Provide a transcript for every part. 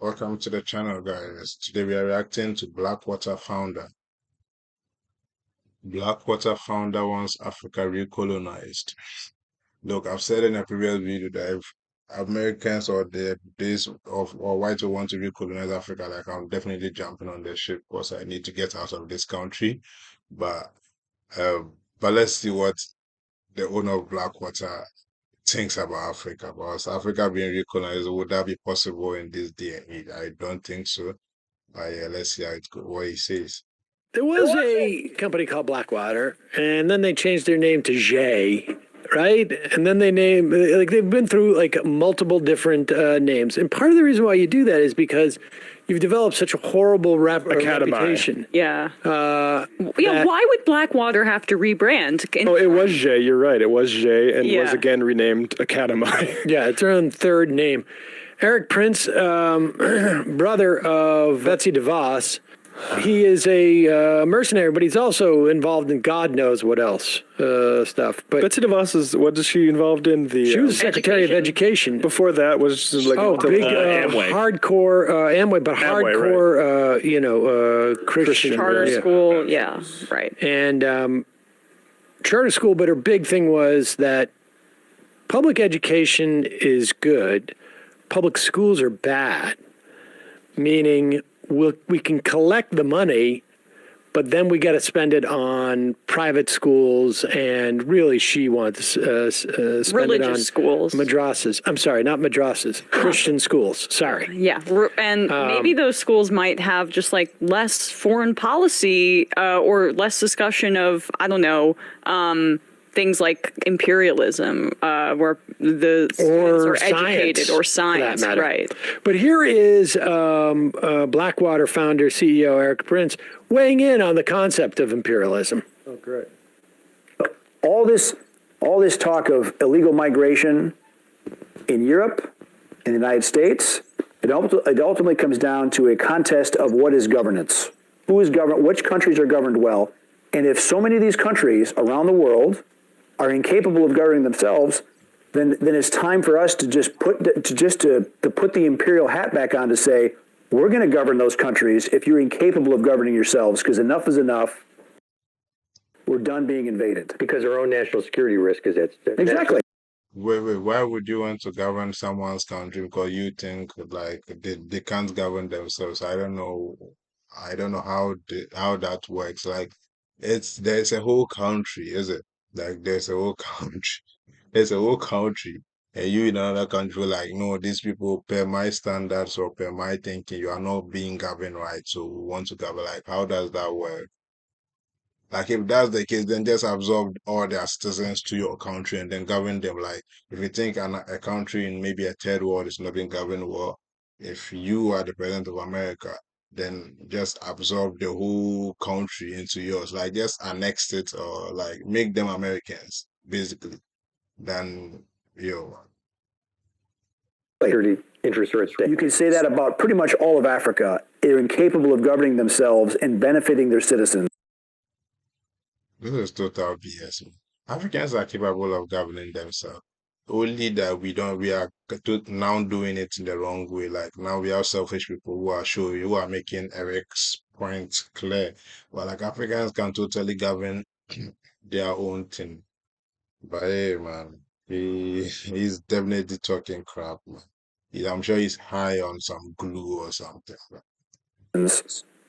Welcome to the channel, guys. Today we are reacting to Blackwater founder. Blackwater founder wants Africa recolonized. Look, I've said in a previous video that if Americans or the days of or whites who want to recolonize Africa, like I'm definitely jumping on the ship because I need to get out of this country. But um, but let's see what the owner of Blackwater thinks about Africa. Because Africa being recolonized, would that be possible in this day and age? I don't think so. Yeah, let's see how it goes, what he says. There was a company called Blackwater, and then they changed their name to J, right? And then they named, like, they've been through like multiple different names. And part of the reason why you do that is because you've developed such a horrible reputation. Yeah. that- Why would Blackwater have to rebrand? Oh, it was J. You're right. It was J, and Yeah. was again renamed Academy. Yeah, it's their own third name. Erik Prince, brother of Betsy DeVos, he is a mercenary, but he's also involved in God knows what else stuff. But Betsy DeVos is, what is she involved in? she was Secretary of Education. Before that was like Big Amway. hardcore Amway, but Amway, hardcore, Christian Charter school, yeah, right. and charter school. But her big thing was that public education is good, public schools are bad, meaning we can collect the money, but then we got to spend it on private schools, and really she wants to spend Religious it on schools. madrasas. I'm sorry, not madrasas, Christian schools. Sorry. Yeah, and maybe those schools might have just like less foreign policy or less discussion of, I don't know, things like imperialism, where the students are educated, or science, right? But here is Blackwater founder, CEO Erik Prince weighing in on the concept of imperialism. Oh, great. All this talk of illegal migration in Europe, in the United States, it ultimately comes down to a contest of what is governance. Who is governed? Which countries are governed well? And if so many of these countries around the world are incapable of governing themselves, then it's time for us to just put the imperial hat back on to say, we're going to govern those countries if you're incapable of governing yourselves, because enough is enough. We're done being invaded. Because our own national security risk is at stake. Exactly. Wait, why would you want to govern someone's country? Because you think like they can't govern themselves. I don't know how that works. Like there's a whole country, is it? Like there's a whole country. There's a whole country. And you in another country, like, no, these people per my standards or per my thinking, you are not being governed right. So we want to govern. Like, how does that work? Like, if that's the case, then just absorb all their citizens to your country and then govern them. Like, if you think a country in maybe a third world is not being governed well, if you are the president of America, then just absorb the whole country into yours. Like, just annex it or like make them Americans, basically. Then, Security interests are at stake. You can say that about pretty much all of Africa. They're incapable of governing themselves and benefiting their citizens. this is total BS. Africans are capable of governing themselves. Only that we are now doing it in the wrong way. Like now we have selfish people who are making Eric's point clear. But like Africans can totally govern their own thing. But hey, man, he's definitely talking crap, man. I'm sure he's high on some glue or something.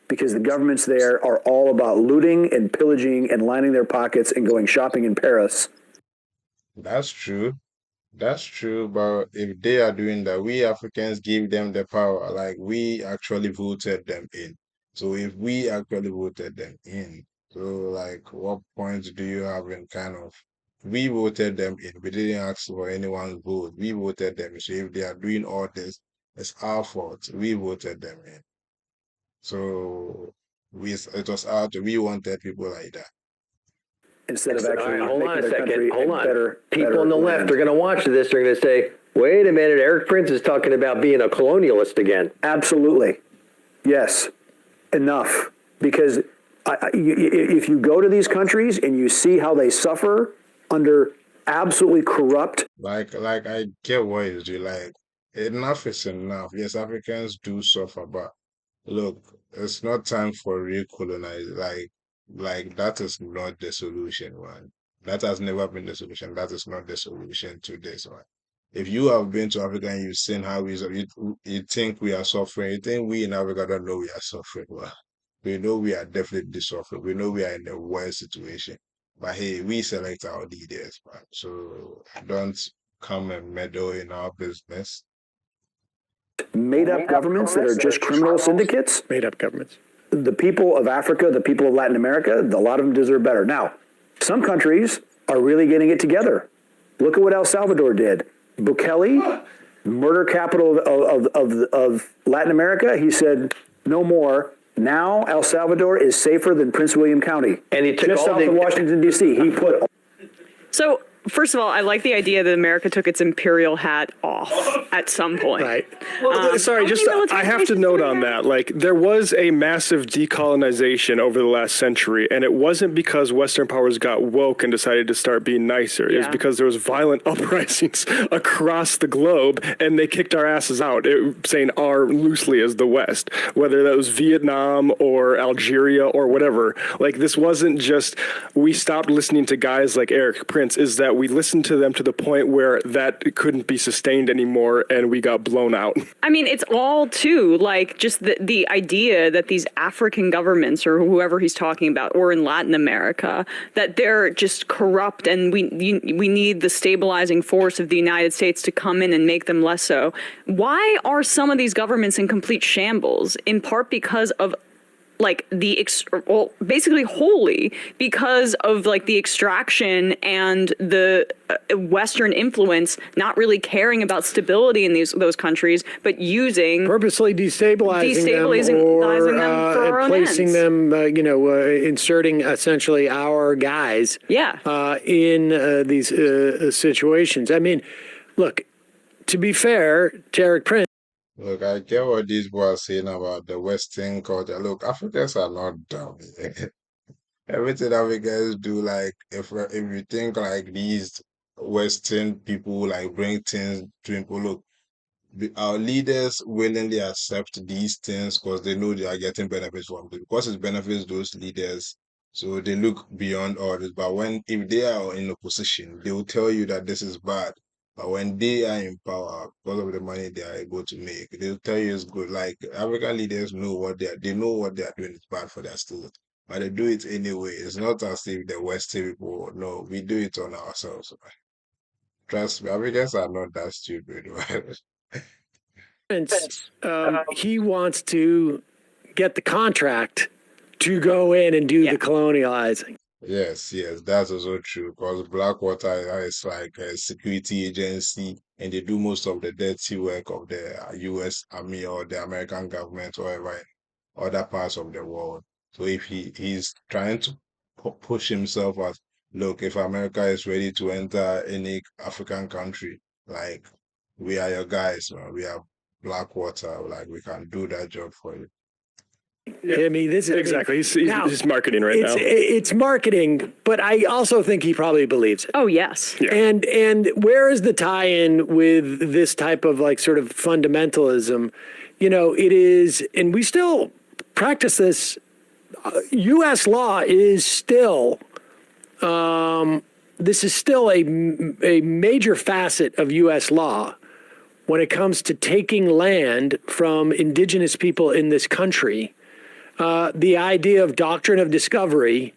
Because the governments there are all about looting and pillaging and lining their pockets and going shopping in Paris. That's true. That's true, but if they are doing that, we Africans give them the power. Like we actually voted them in. So if we actually voted them in, so like what point do you have in kind of we voted them in. We didn't ask for anyone's vote. We voted them in. So if they are doing all this, it's our fault. We voted them in. So it was we wanted people like that. Instead of actually Hold on a making their country second. Hold on. better. People on the left are going to watch this. They're going to say, wait a minute, Erik Prince is talking about being a colonialist again. Absolutely. Yes. Enough. Because if you go to these countries and you see how they suffer under absolutely corrupt. Like I get what you do. Like enough is enough. Yes, Africans do suffer, but look, it's not time for recolonize. Like that is not the solution, man. That has never been the solution. That is not the solution to this one. If you have been to Africa and you've seen how you think we are suffering, you think we in Africa don't know we are suffering. Well, we know we are definitely suffering. We know we are in a worse situation. But hey, we select our leaders, man. So don't come and meddle in our business. Made up governments that are just criminal syndicates. Made up governments. The people of Africa, the people of Latin America, a lot of them deserve better. Now, some countries are really getting it together. Look at what El Salvador did. Bukele, murder capital of Latin America, he said, no more. Now El Salvador is safer than Prince William County. And he took just all south the- of Washington, D.C. He put... So, first of all, I like the idea that America took its imperial hat off at some point. Right. Well, sorry, just I have to note on that. Like, there was a massive decolonization over the last century, and it wasn't because Western powers got woke and decided to start being nicer. It was Yeah. because there was violent uprisings across the globe, and they kicked our asses out, saying "our" loosely as the West, whether that was Vietnam or Algeria or whatever. Like, this wasn't just we stopped listening to guys like Erik Prince. Is that we listened to them to the point where that couldn't be sustained anymore, and we got blown out. I mean, it's all too like just the idea that these African governments or whoever he's talking about, or in Latin America, that they're just corrupt, and we need the stabilizing force of the United States to come in and make them less so. Why are some of these governments in complete shambles? In part because of like basically wholly because of like the extraction and the Western influence, not really caring about stability in those countries, but using Purposely destabilizing them Destabilizing them or for our own placing ends. them, inserting essentially our guys Yeah. in these situations. I mean, look, to be fair to Erik Prince, Look, I get what these boys are saying about the Western culture. Look, Africans are not dumb. Everything Africans do, like if you think like these Western people like bring things to people, look, our leaders willingly accept these things because they know they are getting benefits from it. Because it benefits those leaders, so they look beyond all this. But if they are in opposition, they will tell you that this is bad. But when they are in power, because of the money they are able to make, they'll tell you it's good. Like African leaders know they know what they are doing is bad for their state, but they do it anyway. It's not as if the Western people, no, we do it on ourselves. Trust me, Africans are not that stupid. he wants to get the contract to go in and do the colonializing. Yes, that's also true. Because Blackwater is like a security agency, and they do most of the dirty work of the U.S. Army or the American government, or whatever, in other parts of the world. So if he's trying to push himself as, look, if America is ready to enter any African country, like we are your guys, man. We are Blackwater, like we can do that job for you. I mean, this is Exactly. He's marketing right now. It's marketing, but I also think he probably believes it. Oh, yes. Yeah. And where is the tie-in with this type of like sort of fundamentalism? It is, and we still practice this. U.S. law is still, this is still a major facet of U.S. law when it comes to taking land from indigenous people in this country. The idea of doctrine of discovery.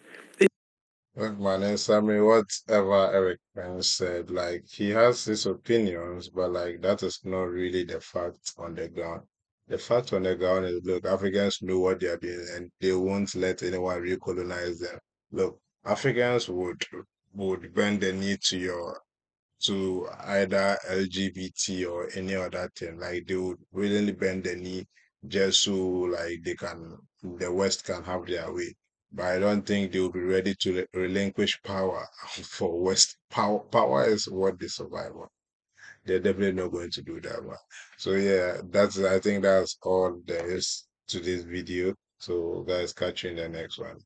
Look, man, whatever Erik Prince said, like he has his opinions, but like that is not really the fact on the ground. The fact on the ground is, look, Africans know what they are doing, and they won't let anyone recolonize them. Look, Africans would bend the knee to either LGBT or any other thing. Like they would willingly bend the knee just so like the West can have their way. But I don't think they will be ready to relinquish power for West. Power is what they survive on. They're definitely not going to do that one. So yeah, I think that's all there is to this video. So guys, catch you in the next one.